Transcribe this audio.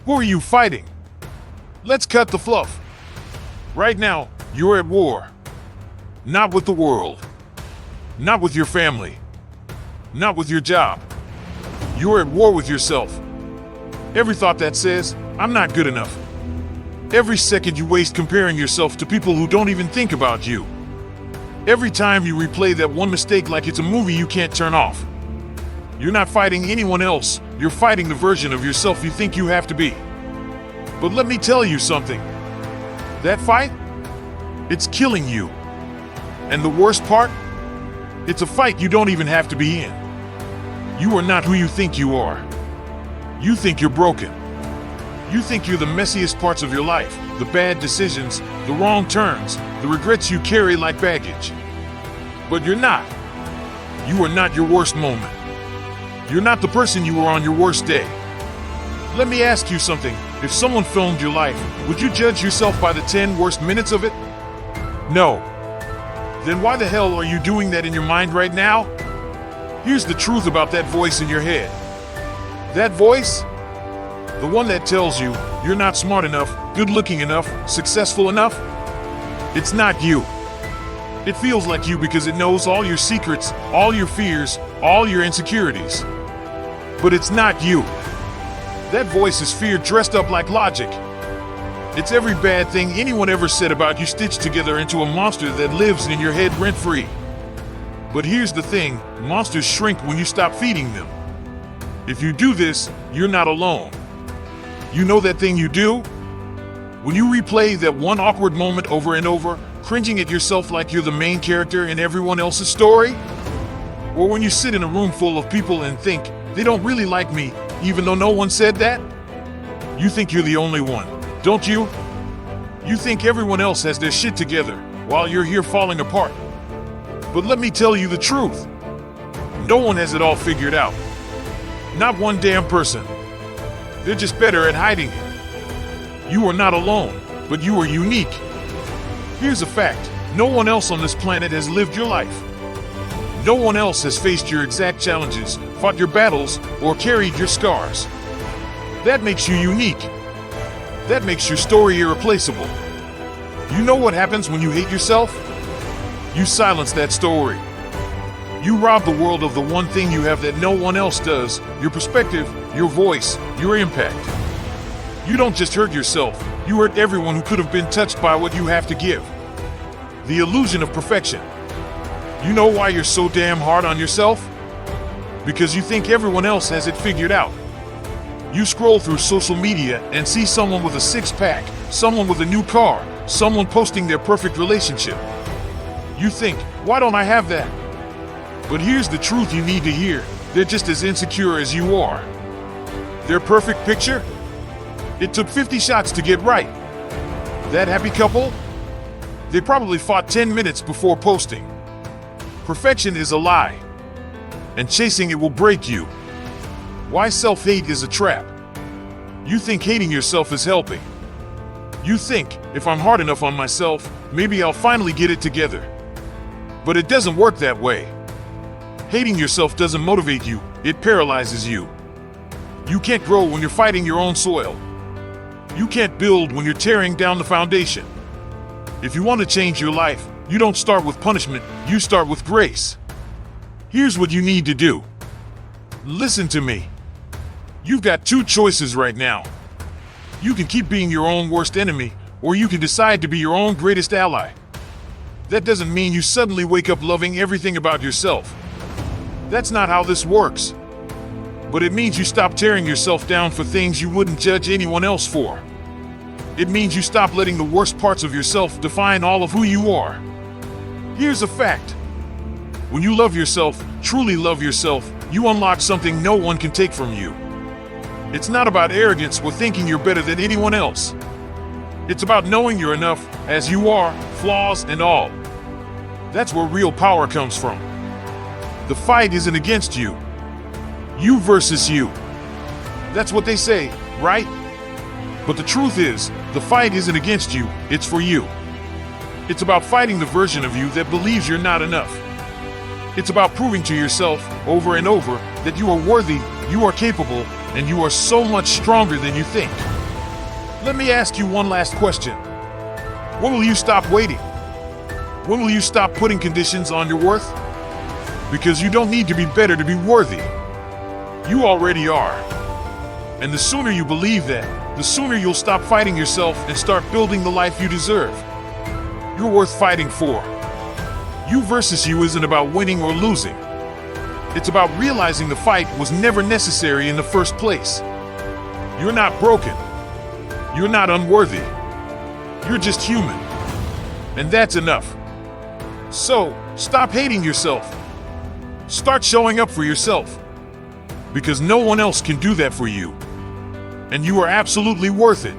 Who are you fighting? Let's cut the fluff. Right now, you're at war. Not with the world. Not with your family. Not with your job. You're at war with yourself. Every thought that says, I'm not good enough. Every second you waste comparing yourself to people who don't even think about you. Every time you replay that one mistake like it's a movie you can't turn off. You're not fighting anyone else, you're fighting the version of yourself you think you have to be. But let me tell you something. That fight, it's killing you. And the worst part, it's a fight you don't even have to be in. You are not who you think you are. You think you're broken. You think you're the messiest parts of your life, the bad decisions, the wrong turns, the regrets you carry like baggage. But you're not. You are not your worst moment. You're not the person you were on your worst day. Let me ask you something. If someone filmed your life, would you judge yourself by the 10 worst minutes of it? No. Then why the hell are you doing that in your mind right now? Here's the truth about that voice in your head. That voice, the one that tells you you're not smart enough, good-looking enough, successful enough, it's not you. It feels like you because it knows all your secrets, all your fears, all your insecurities. But it's not you. That voice is fear dressed up like logic. It's every bad thing anyone ever said about you stitched together into a monster that lives in your head rent-free. But here's the thing, monsters shrink when you stop feeding them. If you do this, you're not alone. You know that thing you do? When you replay that one awkward moment over and over, cringing at yourself like you're the main character in everyone else's story? Or when you sit in a room full of people and think, they don't really like me, even though no one said that? You think you're the only one, don't you? You think everyone else has their shit together, while you're here falling apart. But let me tell you the truth. No one has it all figured out. Not one damn person. They're just better at hiding it. You are not alone, but you are unique. Here's a fact. No one else on this planet has lived your life. No one else has faced your exact challenges, fought your battles, or carried your scars. That makes you unique. That makes your story irreplaceable. You know what happens when you hate yourself? You silence that story. You rob the world of the one thing you have that no one else does, your perspective, your voice, your impact. You don't just hurt yourself, you hurt everyone who could have been touched by what you have to give. The illusion of perfection. You know why you're so damn hard on yourself? Because you think everyone else has it figured out. You scroll through social media and see someone with a six-pack, someone with a new car, someone posting their perfect relationship. You think, why don't I have that? But here's the truth you need to hear. They're just as insecure as you are. Their perfect picture? It took 50 shots to get right. That happy couple? They probably fought 10 minutes before posting. Perfection is a lie. And chasing it will break you. Why self-hate is a trap. You think hating yourself is helping. You think, if I'm hard enough on myself, maybe I'll finally get it together. But it doesn't work that way. Hating yourself doesn't motivate you, it paralyzes you. You can't grow when you're fighting your own soil. You can't build when you're tearing down the foundation. If you want to change your life, you don't start with punishment, you start with grace. Here's what you need to do. Listen to me. You've got two choices right now. You can keep being your own worst enemy, or you can decide to be your own greatest ally. That doesn't mean you suddenly wake up loving everything about yourself. That's not how this works. But it means you stop tearing yourself down for things you wouldn't judge anyone else for. It means you stop letting the worst parts of yourself define all of who you are. Here's a fact. When you love yourself, truly love yourself, you unlock something no one can take from you. It's not about arrogance or thinking you're better than anyone else. It's about knowing you're enough, as you are, flaws and all. That's where real power comes from. The fight isn't against you. You versus you. That's what they say, right? But the truth is, the fight isn't against you, it's for you. It's about fighting the version of you that believes you're not enough. It's about proving to yourself, over and over, that you are worthy, you are capable, and you are so much stronger than you think. Let me ask you one last question. When will you stop waiting? When will you stop putting conditions on your worth? Because you don't need to be better to be worthy. You already are. And the sooner you believe that, the sooner you'll stop fighting yourself and start building the life you deserve. You're worth fighting for. You versus you isn't about winning or losing. It's about realizing the fight was never necessary in the first place. You're not broken. You're not unworthy. You're just human. And that's enough. So, stop hating yourself. Start showing up for yourself. Because no one else can do that for you. And you are absolutely worth it.